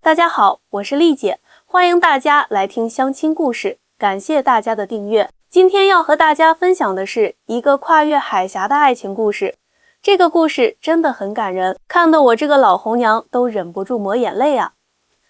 大家好，我是丽姐，欢迎大家来听相亲故事，感谢大家的订阅。今天要和大家分享的是一个跨越海峡的爱情故事。这个故事真的很感人，看得我这个老红娘都忍不住抹眼泪啊。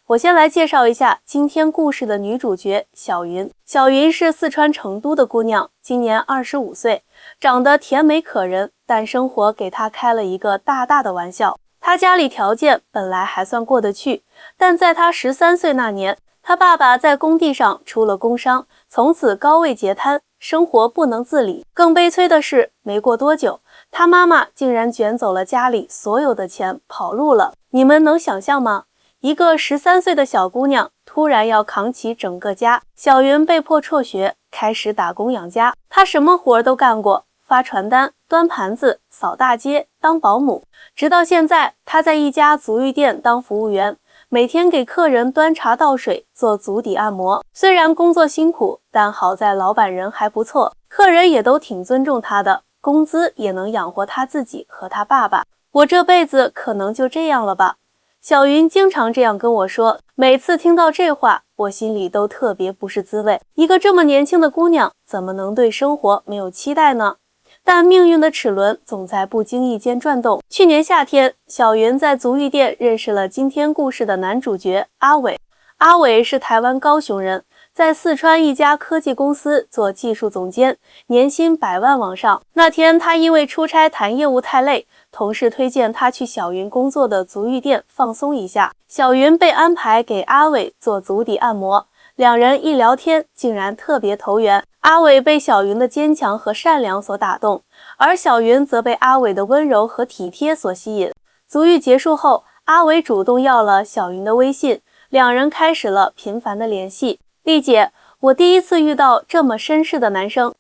我先来介绍一下今天故事的女主角小云。小云是四川成都的姑娘，今年25岁，长得甜美可人，但生活给她开了一个大大的玩笑。她家里条件本来还算过得去，但在她13岁那年，她爸爸在工地上出了工伤，从此高位截瘫，生活不能自理。更悲催的是，没过多久，她妈妈竟然卷走了家里所有的钱，跑路了。你们能想象吗？一个13岁的小姑娘突然要扛起整个家，小云被迫辍学，开始打工养家。她什么活都干过，发传单、端盘子、扫大街、当保姆，直到现在，她在一家足浴店当服务员，每天给客人端茶倒水，做足底按摩。虽然工作辛苦，但好在老板人还不错，客人也都挺尊重她的，工资也能养活她自己和她爸爸。我这辈子可能就这样了吧。小云经常这样跟我说，每次听到这话，我心里都特别不是滋味。一个这么年轻的姑娘，怎么能对生活没有期待呢？但命运的齿轮总在不经意间转动。去年夏天，小云在足浴店认识了今天故事的男主角阿伟。阿伟是台湾高雄人，在四川一家科技公司做技术总监，年薪100万往上。那天他因为出差谈业务太累，同事推荐他去小云工作的足浴店放松一下。小云被安排给阿伟做足底按摩，两人一聊天竟然特别投缘。阿伟被小云的坚强和善良所打动，而小云则被阿伟的温柔和体贴所吸引。足浴结束后，阿伟主动要了小云的微信，两人开始了频繁的联系。丽姐，我第一次遇到这么绅士的男生。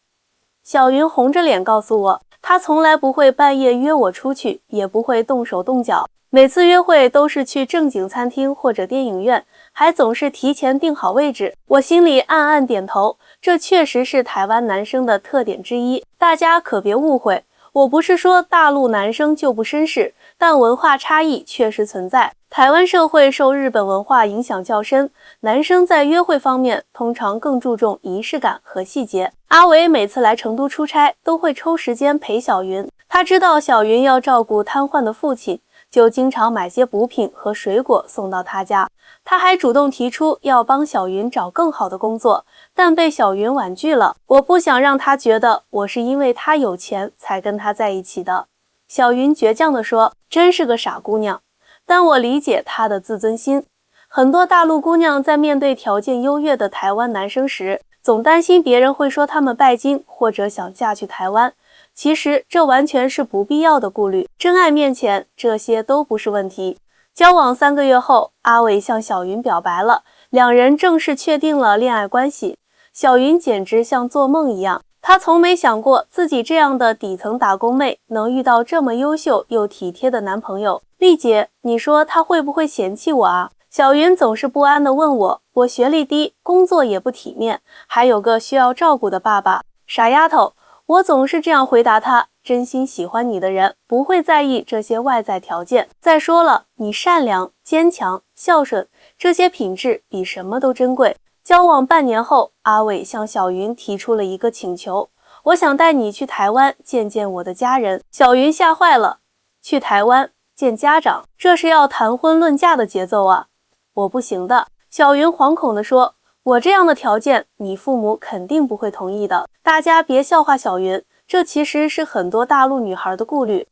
小云红着脸告诉我，他从来不会半夜约我出去，也不会动手动脚，每次约会都是去正经餐厅或者电影院，还总是提前订好位置。我心里暗暗点头，这确实是台湾男生的特点之一。大家可别误会，我不是说大陆男生就不绅士，但文化差异确实存在。台湾社会受日本文化影响较深，男生在约会方面通常更注重仪式感和细节。阿伟每次来成都出差，都会抽时间陪小云。他知道小云要照顾瘫痪的父亲，就经常买些补品和水果送到他家。他还主动提出要帮小云找更好的工作，但被小云婉拒了。我不想让他觉得我是因为他有钱才跟他在一起的。小云倔强地说，真是个傻姑娘。但我理解她的自尊心。很多大陆姑娘在面对条件优越的台湾男生时，总担心别人会说他们拜金或者想嫁去台湾。其实这完全是不必要的顾虑，真爱面前这些都不是问题。交往3个月后，阿伟向小云表白了，两人正式确定了恋爱关系。小云简直像做梦一样，她从没想过自己这样的底层打工妹能遇到这么优秀又体贴的男朋友。丽姐，你说他会不会嫌弃我啊？小云总是不安地问我，我学历低，工作也不体面，还有个需要照顾的爸爸。傻丫头，我总是这样回答她，真心喜欢你的人不会在意这些外在条件。再说了，你善良、坚强、孝顺，这些品质比什么都珍贵。交往半年后，阿伟向小云提出了一个请求，我想带你去台湾见见我的家人。小云吓坏了，去台湾见家长，这是要谈婚论嫁的节奏啊！我不行的。小云惶恐地说，我这样的条件，你父母肯定不会同意的。大家别笑话小云，这其实是很多大陆女孩的顾虑。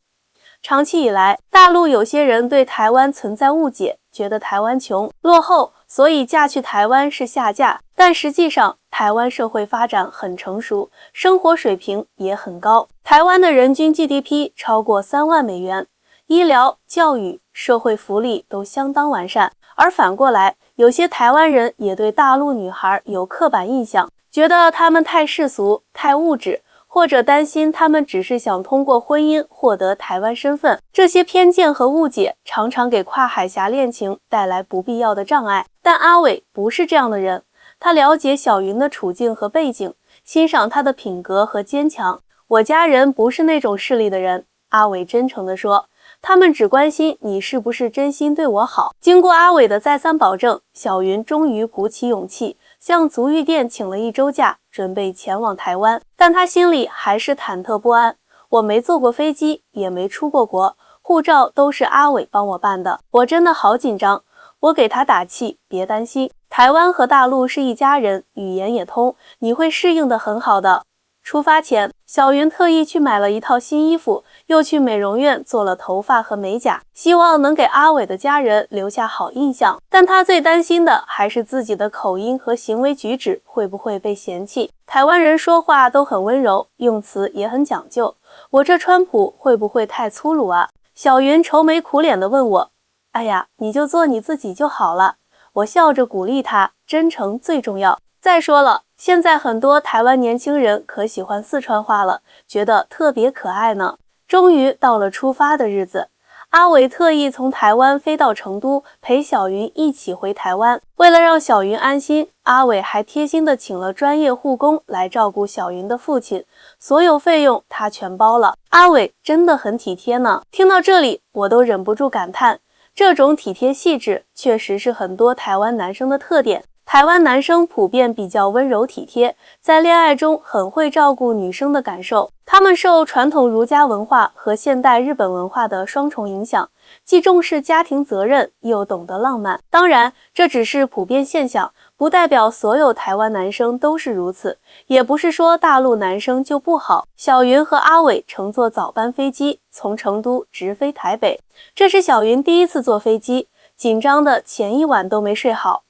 长期以来，大陆有些人对台湾存在误解，觉得台湾穷、落后，所以嫁去台湾是下嫁。但实际上，台湾社会发展很成熟，生活水平也很高。台湾的人均 GDP 超过3万美元。医疗、教育、社会福利都相当完善，而反过来，有些台湾人也对大陆女孩有刻板印象，觉得她们太世俗、太物质，或者担心她们只是想通过婚姻获得台湾身份。这些偏见和误解常常给跨海峡恋情带来不必要的障碍。但阿伟不是这样的人，他了解小云的处境和背景，欣赏她的品格和坚强。我家人不是那种势利的人，阿伟真诚地说。他们只关心你是不是真心对我好。经过阿伟的再三保证，小云终于鼓起勇气，向足浴店请了1周假，准备前往台湾。但他心里还是忐忑不安。我没坐过飞机，也没出过国，护照都是阿伟帮我办的，我真的好紧张。我给他打气，别担心，台湾和大陆是一家人，语言也通，你会适应得很好的。出发前，小云特意去买了一套新衣服，又去美容院做了头发和美甲，希望能给阿伟的家人留下好印象。但她最担心的还是自己的口音和行为举止会不会被嫌弃。台湾人说话都很温柔，用词也很讲究，我这川普会不会太粗鲁啊？小云愁眉苦脸地问我。哎呀，你就做你自己就好了。我笑着鼓励她，真诚最重要。再说了，现在很多台湾年轻人可喜欢四川话了，觉得特别可爱呢。终于到了出发的日子，阿伟特意从台湾飞到成都，陪小云一起回台湾。为了让小云安心，阿伟还贴心地请了专业护工来照顾小云的父亲，所有费用他全包了。阿伟真的很体贴呢。听到这里，我都忍不住感叹，这种体贴细致确实是很多台湾男生的特点。台湾男生普遍比较温柔体贴，在恋爱中很会照顾女生的感受。他们受传统儒家文化和现代日本文化的双重影响，既重视家庭责任，又懂得浪漫。当然，这只是普遍现象，不代表所有台湾男生都是如此，也不是说大陆男生就不好。小云和阿伟乘坐早班飞机，从成都直飞台北。这是小云第一次坐飞机，紧张的前一晚都没睡好。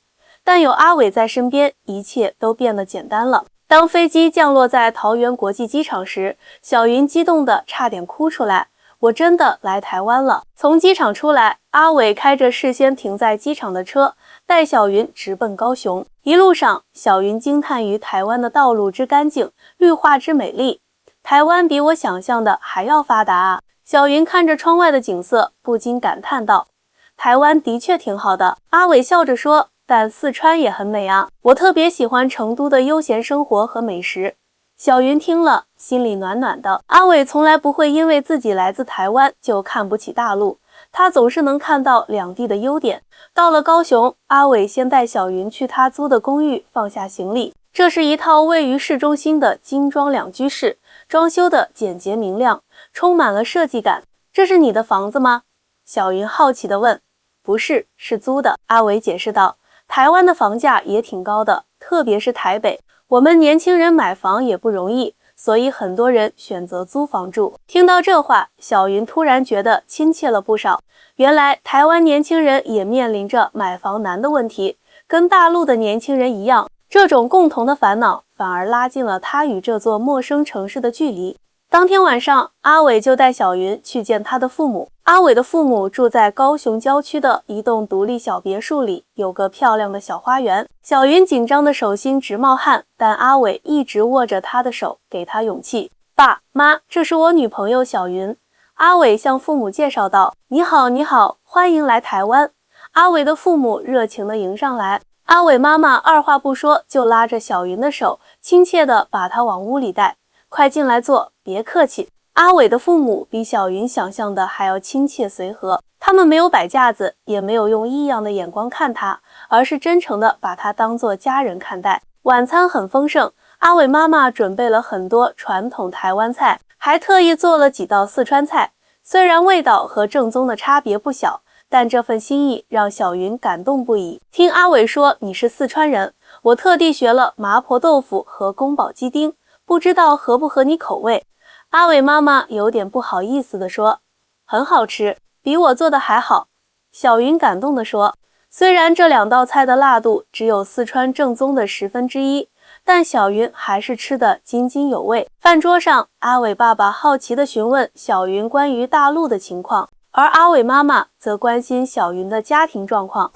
但有阿伟在身边，一切都变得简单了。当飞机降落在桃园国际机场时，小云激动得差点哭出来。我真的来台湾了。从机场出来，阿伟开着事先停在机场的车，带小云直奔高雄。一路上，小云惊叹于台湾的道路之干净，绿化之美丽。台湾比我想象的还要发达啊！小云看着窗外的景色，不禁感叹道：台湾的确挺好的。阿伟笑着说，但四川也很美啊，我特别喜欢成都的悠闲生活和美食。小云听了，心里暖暖的。阿伟从来不会因为自己来自台湾就看不起大陆，他总是能看到两地的优点。到了高雄，阿伟先带小云去他租的公寓放下行李。这是一套位于市中心的精装2居室，装修的简洁明亮，充满了设计感。这是你的房子吗？小云好奇地问。不是，是租的。阿伟解释道。台湾的房价也挺高的，特别是台北。我们年轻人买房也不容易，所以很多人选择租房住。听到这话，小云突然觉得亲切了不少。原来台湾年轻人也面临着买房难的问题，跟大陆的年轻人一样，这种共同的烦恼反而拉近了他与这座陌生城市的距离。当天晚上，阿伟就带小云去见他的父母。阿伟的父母住在高雄郊区的一栋独立小别墅里，有个漂亮的小花园。小云紧张的手心直冒汗，但阿伟一直握着她的手，给她勇气。爸妈，这是我女朋友小云。阿伟向父母介绍道。你好，你好，欢迎来台湾。阿伟的父母热情地迎上来。阿伟妈妈二话不说就拉着小云的手，亲切地把她往屋里带。快进来坐，别客气。阿伟的父母比小云想象的还要亲切随和，他们没有摆架子，也没有用异样的眼光看他，而是真诚地把他当作家人看待。晚餐很丰盛，阿伟妈妈准备了很多传统台湾菜，还特意做了几道四川菜。虽然味道和正宗的差别不小，但这份心意让小云感动不已。听阿伟说你是四川人，我特地学了麻婆豆腐和宫保鸡丁，不知道合不合你口味。阿伟妈妈有点不好意思地说，很好吃，比我做的还好。小云感动地说，虽然这2道菜的辣度只有四川正宗的1/10，但小云还是吃得津津有味。饭桌上，阿伟爸爸好奇地询问小云关于大陆的情况，而阿伟妈妈则关心小云的家庭状况。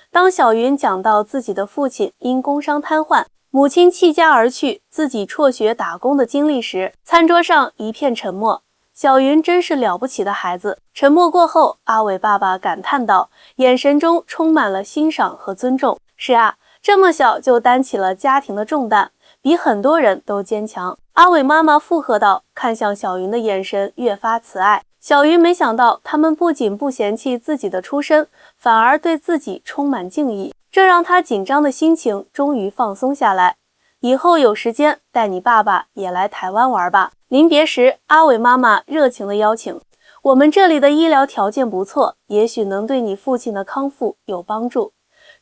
当小云讲到自己的父亲因工伤瘫痪，母亲弃家而去，自己辍学打工的经历时，餐桌上一片沉默。小云真是了不起的孩子。沉默过后，阿伟爸爸感叹道，眼神中充满了欣赏和尊重。是啊，这么小就担起了家庭的重担，比很多人都坚强。阿伟妈妈附和道，看向小云的眼神越发慈爱。小云没想到，他们不仅不嫌弃自己的出身，反而对自己充满敬意，这让他紧张的心情终于放松下来。以后有时间带你爸爸也来台湾玩吧。临别时，阿伟妈妈热情地邀请，我们这里的医疗条件不错，也许能对你父亲的康复有帮助。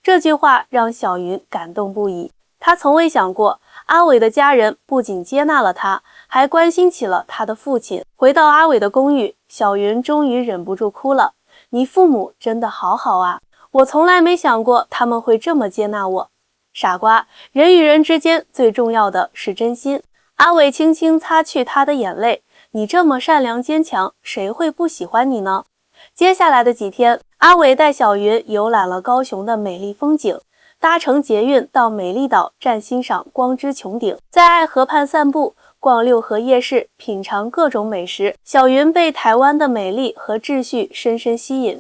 这句话让小云感动不已，她从未想过，阿伟的家人不仅接纳了他，还关心起了他的父亲。回到阿伟的公寓，小云终于忍不住哭了。你父母真的好好啊，我从来没想过他们会这么接纳我。傻瓜，人与人之间最重要的是真心。阿伟轻轻擦去他的眼泪，你这么善良坚强，谁会不喜欢你呢？接下来的几天，阿伟带小云游览了高雄的美丽风景，搭乘捷运到美丽岛站欣赏光之穹顶，在爱河畔散步，逛六合夜市，品尝各种美食。小云被台湾的美丽和秩序深深吸引。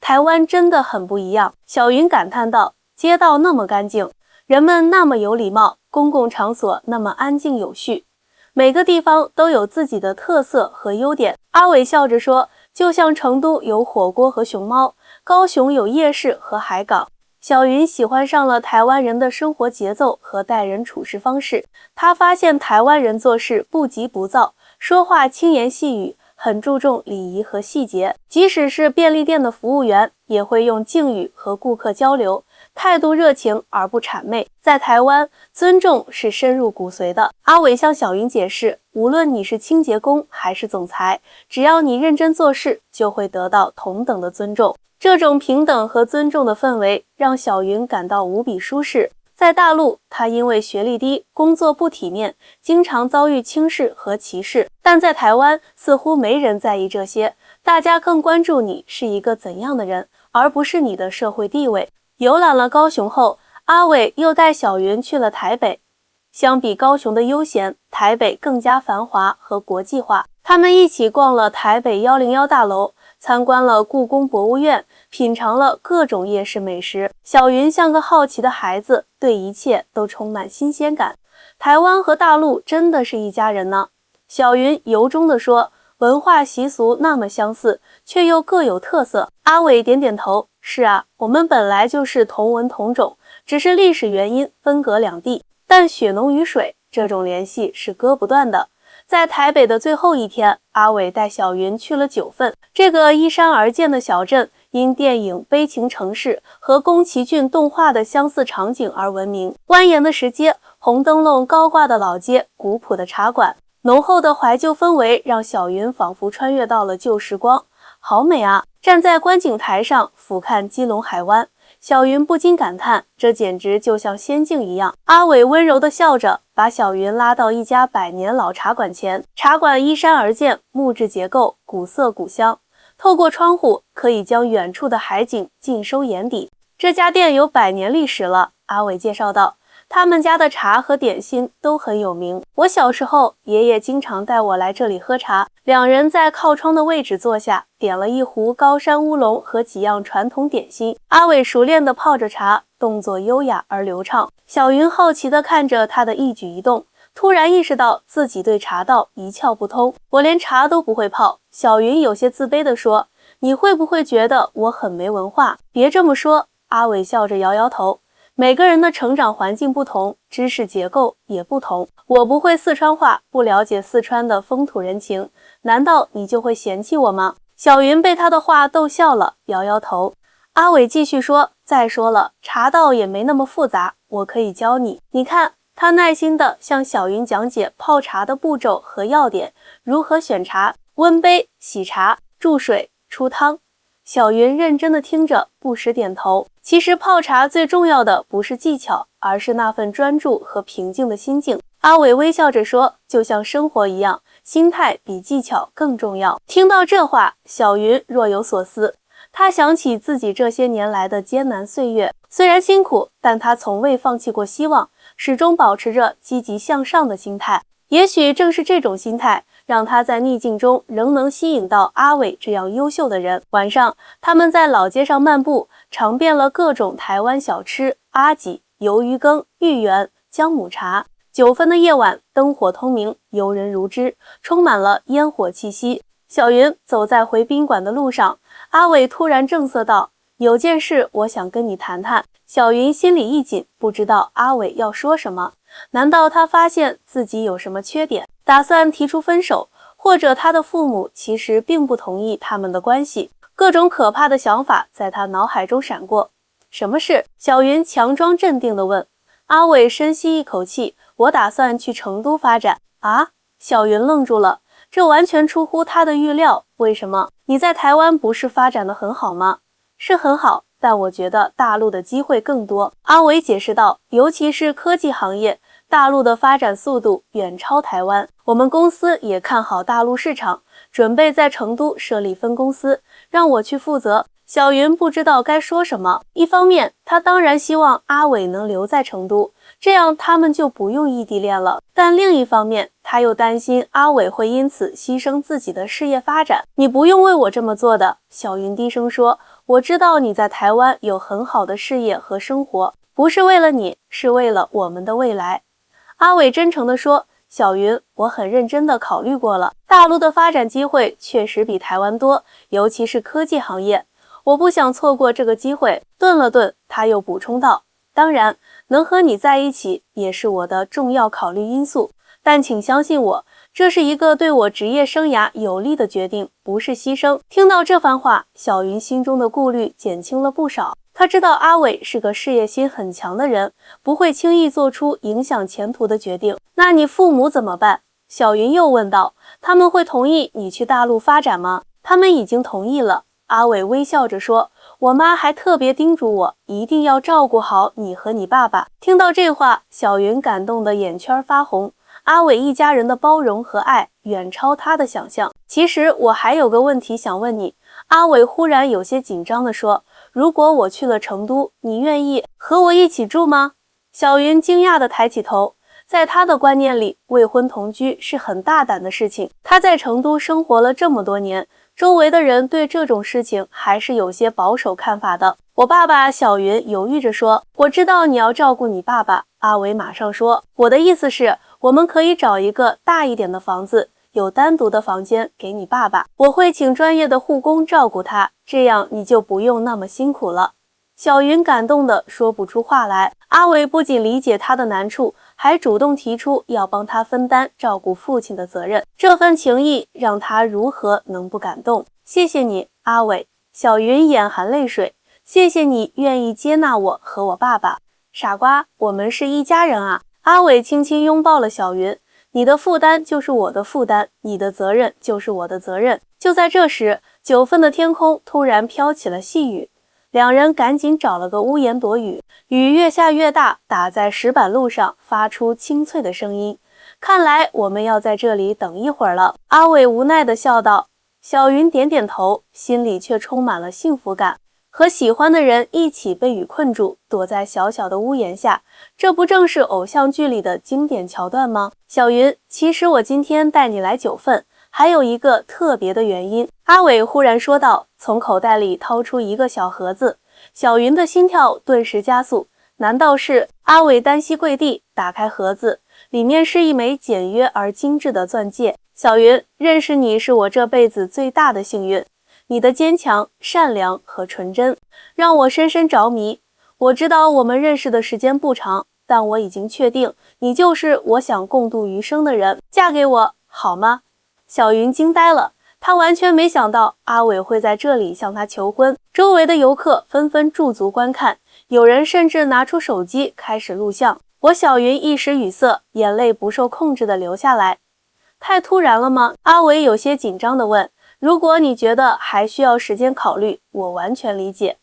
台湾真的很不一样，小云感叹道，街道那么干净，人们那么有礼貌，公共场所那么安静有序，每个地方都有自己的特色和优点。阿伟笑着说，就像成都有火锅和熊猫，高雄有夜市和海港。小云喜欢上了台湾人的生活节奏和待人处事方式，她发现台湾人做事不急不躁，说话轻言细语，很注重礼仪和细节，即使是便利店的服务员也会用敬语和顾客交流，态度热情而不谄媚。在台湾，尊重是深入骨髓的。阿伟向小云解释，无论你是清洁工还是总裁，只要你认真做事，就会得到同等的尊重。这种平等和尊重的氛围让小云感到无比舒适。在大陆，她因为学历低，工作不体面，经常遭遇轻视和歧视，但在台湾似乎没人在意这些，大家更关注你是一个怎样的人，而不是你的社会地位。游览了高雄后，阿伟又带小云去了台北。相比高雄的悠闲，台北更加繁华和国际化。他们一起逛了台北101大楼，参观了故宫博物院，品尝了各种夜市美食。小云像个好奇的孩子，对一切都充满新鲜感。台湾和大陆真的是一家人呢。小云由衷地说，文化习俗那么相似，却又各有特色。阿伟点点头，是啊，我们本来就是同文同种，只是历史原因分隔两地，但血浓于水，这种联系是割不断的。在台北的最后一天，阿伟带小云去了九份，这个依山而建的小镇，因电影《悲情城市》和宫崎骏动画的相似场景而闻名。蜿蜒的石阶，红灯笼高挂的老街，古朴的茶馆，浓厚的怀旧氛围让小云仿佛穿越到了旧时光，好美啊！站在观景台上俯瞰基隆海湾，小云不禁感叹，这简直就像仙境一样。阿伟温柔地笑着，把小云拉到一家100年老茶馆前。茶馆依山而建，木质结构，古色古香。透过窗户，可以将远处的海景尽收眼底。这家店有100年历史了，阿伟介绍道。他们家的茶和点心都很有名。我小时候，爷爷经常带我来这里喝茶。两人在靠窗的位置坐下，点了一壶高山乌龙和几样传统点心。阿伟熟练地泡着茶，动作优雅而流畅。小云好奇地看着他的一举一动，突然意识到自己对茶道一窍不通。我连茶都不会泡。小云有些自卑地说，你会不会觉得我很没文化？别这么说。阿伟笑着摇摇头。每个人的成长环境不同，知识结构也不同。我不会四川话，不了解四川的风土人情，难道你就会嫌弃我吗？小云被他的话逗笑了，摇摇头。阿伟继续说，再说了，茶道也没那么复杂，我可以教你。你看，他耐心地向小云讲解泡茶的步骤和要点，如何选茶、温杯、洗茶、注水、出汤。小云认真地听着，不时点头。其实泡茶最重要的不是技巧，而是那份专注和平静的心境。阿伟微笑着说，就像生活一样，心态比技巧更重要。听到这话，小云若有所思。她想起自己这些年来的艰难岁月，虽然辛苦，但她从未放弃过希望，始终保持着积极向上的心态。也许正是这种心态，让他在逆境中仍能吸引到阿伟这样优秀的人。晚上，他们在老街上漫步，尝遍了各种台湾小吃，阿吉、鱿鱼羹、芋圆、姜母茶。9份的夜晚，灯火通明，游人如织，充满了烟火气息。小云走在回宾馆的路上，阿伟突然正色道：“有件事我想跟你谈谈。”小云心里一紧，不知道阿伟要说什么。难道他发现自己有什么缺点，打算提出分手？或者他的父母其实并不同意他们的关系？各种可怕的想法在他脑海中闪过。什么事？小云强装镇定地问。阿伟深吸一口气：“我打算去成都发展。”啊？小云愣住了，这完全出乎他的预料。为什么？你在台湾不是发展得很好吗？是很好，但我觉得大陆的机会更多。阿伟解释道，尤其是科技行业，大陆的发展速度远超台湾。我们公司也看好大陆市场，准备在成都设立分公司，让我去负责。小云不知道该说什么。一方面，她当然希望阿伟能留在成都，这样他们就不用异地恋了。但另一方面，她又担心阿伟会因此牺牲自己的事业发展。你不用为我这么做的，小云低声说，我知道你在台湾有很好的事业和生活，不是为了你，是为了我们的未来。阿伟真诚地说，小云，我很认真地考虑过了，大陆的发展机会确实比台湾多，尤其是科技行业。我不想错过这个机会。顿了顿，他又补充道，当然，能和你在一起也是我的重要考虑因素，但请相信我，这是一个对我职业生涯有利的决定，不是牺牲。听到这番话，小云心中的顾虑减轻了不少。他知道阿伟是个事业心很强的人，不会轻易做出影响前途的决定。那你父母怎么办？小云又问道，他们会同意你去大陆发展吗？他们已经同意了。阿伟微笑着说，我妈还特别叮嘱我，一定要照顾好你和你爸爸。听到这话，小云感动得眼圈发红。阿伟一家人的包容和爱远超他的想象。其实我还有个问题想问你。阿伟忽然有些紧张地说，如果我去了成都，你愿意和我一起住吗？小云惊讶地抬起头。在他的观念里，未婚同居是很大胆的事情。他在成都生活了这么多年，周围的人对这种事情还是有些保守看法的。我爸爸，小云犹豫着说，我知道你要照顾你爸爸。阿伟马上说，我的意思是，我们可以找一个大一点的房子，有单独的房间给你爸爸，我会请专业的护工照顾他，这样你就不用那么辛苦了。小云感动得说不出话来。阿伟不仅理解他的难处，还主动提出要帮他分担照顾父亲的责任，这份情谊让他如何能不感动？谢谢你，阿伟。小云眼含泪水，谢谢你愿意接纳我和我爸爸。傻瓜，我们是一家人啊。阿伟轻轻拥抱了小云，你的负担就是我的负担，你的责任就是我的责任。就在这时，9份的天空突然飘起了细雨，两人赶紧找了个屋檐躲雨，雨越下越大，打在石板路上发出清脆的声音。看来我们要在这里等一会儿了，阿伟无奈地笑道。小云点点头，心里却充满了幸福感。和喜欢的人一起被雨困住，躲在小小的屋檐下，这不正是偶像剧里的经典桥段吗？小云，其实我今天带你来9份，还有一个特别的原因。阿伟忽然说道，从口袋里掏出一个小盒子。小云的心跳顿时加速，难道是？阿伟单膝跪地，打开盒子，里面是一枚简约而精致的钻戒。小云，认识你是我这辈子最大的幸运，你的坚强、善良和纯真让我深深着迷。我知道我们认识的时间不长，但我已经确定你就是我想共度余生的人，嫁给我好吗？小云惊呆了，她完全没想到阿伟会在这里向她求婚。周围的游客纷纷驻足观看，有人甚至拿出手机开始录像。我小云一时语塞，眼泪不受控制地流下来。太突然了吗？阿伟有些紧张地问。如果你觉得还需要时间考虑，我完全理解。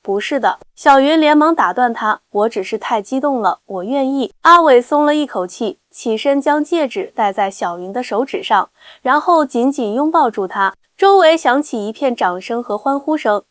不是的，小云连忙打断他，我只是太激动了，我愿意。阿伟松了一口气，起身将戒指戴在小云的手指上，然后紧紧拥抱住她。周围响起一片掌声和欢呼声。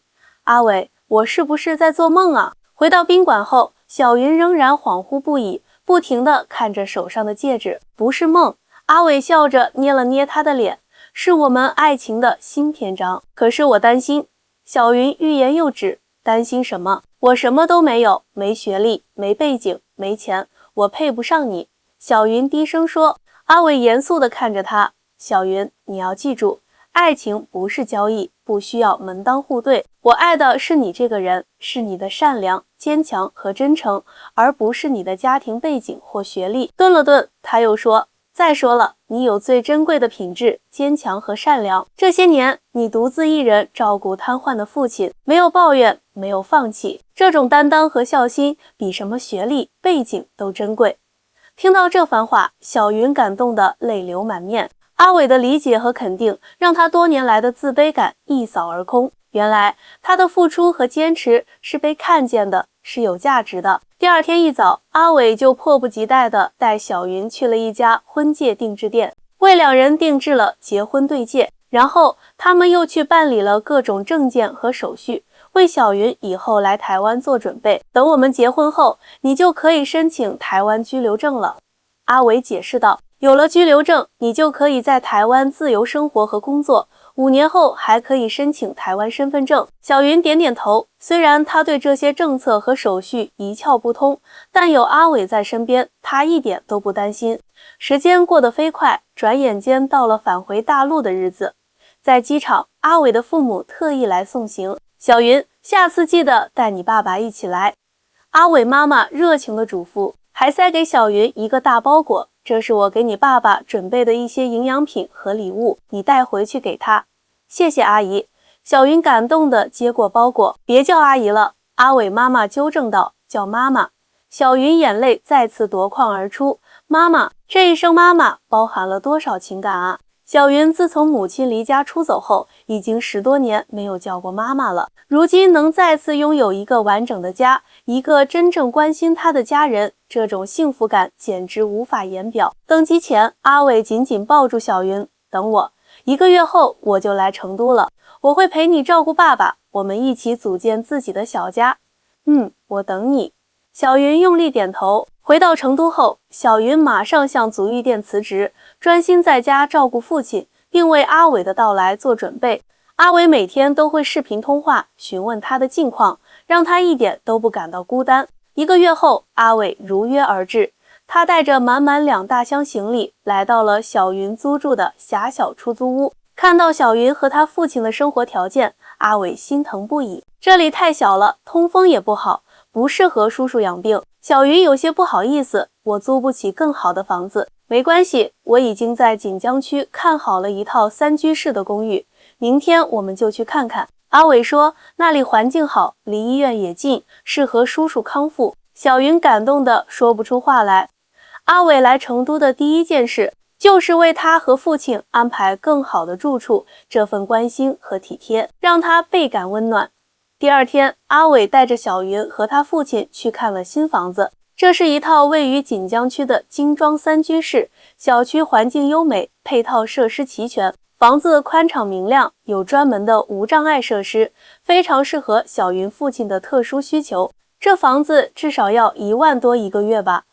阿伟，我是不是在做梦啊？回到宾馆后，小云仍然恍惚不已，不停地看着手上的戒指。不是梦。阿伟笑着捏了捏她的脸，是我们爱情的新篇章。可是我担心。小云欲言又止，担心什么？我什么都没有，没学历，没背景，没钱，我配不上你。小云低声说。阿伟严肃地看着她，小云，你要记住，爱情不是交易，不需要门当户对。我爱的是你这个人，是你的善良、坚强和真诚，而不是你的家庭背景或学历。”顿了顿，他又说：“再说了，你有最珍贵的品质，坚强和善良。这些年，你独自一人照顾瘫痪的父亲，没有抱怨，没有放弃。这种担当和孝心，比什么学历、背景都珍贵。”听到这番话，小云感动得泪流满面。阿伟的理解和肯定，让他多年来的自卑感一扫而空。原来他的付出和坚持是被看见的，是有价值的。第二天一早，阿伟就迫不及待地带小云去了一家婚戒定制店，为两人定制了结婚对戒。然后他们又去办理了各种证件和手续，为小云以后来台湾做准备。等我们结婚后，你就可以申请台湾居留证了。阿伟解释道，有了居留证，你就可以在台湾自由生活和工作，5年后还可以申请台湾身份证。小云点点头，虽然她对这些政策和手续一窍不通，但有阿伟在身边，她一点都不担心。时间过得飞快，转眼间到了返回大陆的日子。在机场，阿伟的父母特意来送行。小云，下次记得带你爸爸一起来。阿伟妈妈热情的嘱咐，还塞给小云一个大包裹，这是我给你爸爸准备的一些营养品和礼物，你带回去给他。谢谢阿姨。小云感动地接过包裹。别叫阿姨了，阿伟妈妈纠正道，叫妈妈。小云眼泪再次夺眶而出。妈妈，这一声妈妈包含了多少情感啊！小云自从母亲离家出走后，已经10多年没有叫过妈妈了。如今能再次拥有一个完整的家，一个真正关心她的家人，这种幸福感简直无法言表。登机前，阿伟紧紧抱住小云，等我，1个月后我就来成都了，我会陪你照顾爸爸，我们一起组建自己的小家。我等你。小云用力点头。回到成都后，小云马上向足浴店辞职，专心在家照顾父亲，并为阿伟的到来做准备。阿伟每天都会视频通话，询问他的近况，让他一点都不感到孤单。1个月后，阿伟如约而至，他带着满满2大箱行李，来到了小云租住的狭小出租屋。看到小云和他父亲的生活条件，阿伟心疼不已。这里太小了，通风也不好，不适合叔叔养病。小云有些不好意思，我租不起更好的房子。没关系，我已经在锦江区看好了一套3居室的公寓，明天我们就去看看。阿伟说，那里环境好，离医院也近，适合叔叔康复。小云感动得说不出话来。阿伟来成都的第一件事，就是为他和父亲安排更好的住处，这份关心和体贴，让他倍感温暖。第二天，阿伟带着小云和他父亲去看了新房子。这是一套位于锦江区的精装3居室，小区环境优美，配套设施齐全，房子宽敞明亮，有专门的无障碍设施，非常适合小云父亲的特殊需求。这房子至少要1万多1个月吧？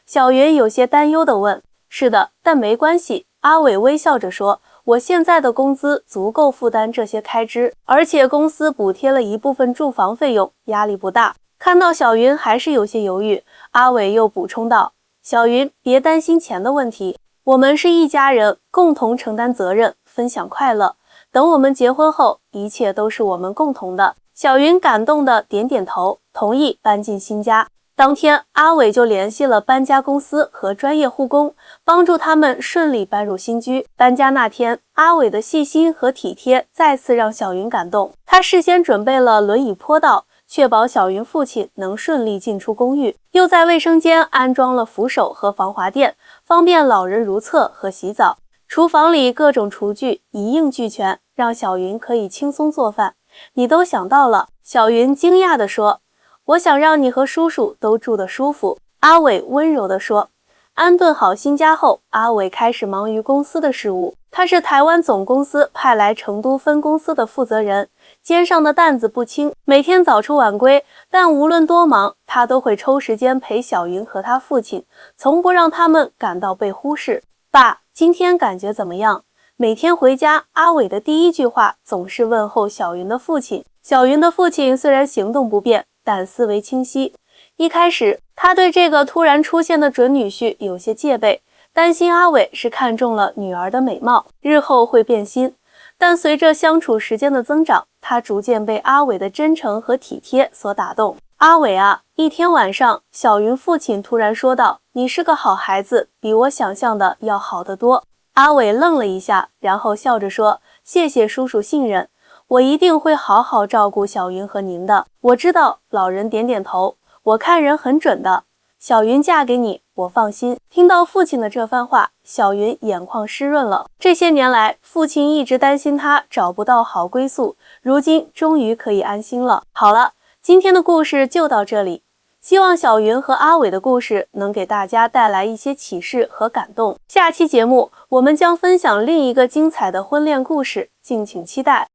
小云有些担忧地问。是的，但没关系。阿伟微笑着说，我现在的工资足够负担这些开支，而且公司补贴了一部分住房费用，压力不大。看到小云还是有些犹豫，阿伟又补充道，小云，别担心钱的问题，我们是一家人，共同承担责任，分享快乐。等我们结婚后，一切都是我们共同的。小云感动地点点头，同意搬进新家。当天，阿伟就联系了搬家公司和专业护工，帮助他们顺利搬入新居。搬家那天，阿伟的细心和体贴再次让小云感动。他事先准备了轮椅坡道，确保小云父亲能顺利进出公寓，又在卫生间安装了扶手和防滑垫，方便老人如厕和洗澡。厨房里各种厨具一应俱全，让小云可以轻松做饭。你都想到了，小云惊讶地说，我想让你和叔叔都住得舒服。阿伟温柔地说。安顿好新家后，阿伟开始忙于公司的事务。他是台湾总公司派来成都分公司的负责人，肩上的担子不轻，每天早出晚归，但无论多忙，他都会抽时间陪小云和他父亲，从不让他们感到被忽视。爸，今天感觉怎么样？每天回家，阿伟的第一句话总是问候小云的父亲。小云的父亲虽然行动不便，但思维清晰。一开始，他对这个突然出现的准女婿有些戒备，担心阿伟是看中了女儿的美貌，日后会变心。但随着相处时间的增长，他逐渐被阿伟的真诚和体贴所打动。阿伟啊，一天晚上，小云父亲突然说道：“你是个好孩子，比我想象的要好得多。”阿伟愣了一下，然后笑着说：“谢谢叔叔信任，我一定会好好照顾小云和您的。”我知道，老人点点头，我看人很准的。小云嫁给你，我放心。听到父亲的这番话，小云眼眶湿润了。这些年来，父亲一直担心她找不到好归宿，如今终于可以安心了。好了，今天的故事就到这里。希望小云和阿伟的故事能给大家带来一些启示和感动。下期节目我们将分享另一个精彩的婚恋故事，敬请期待。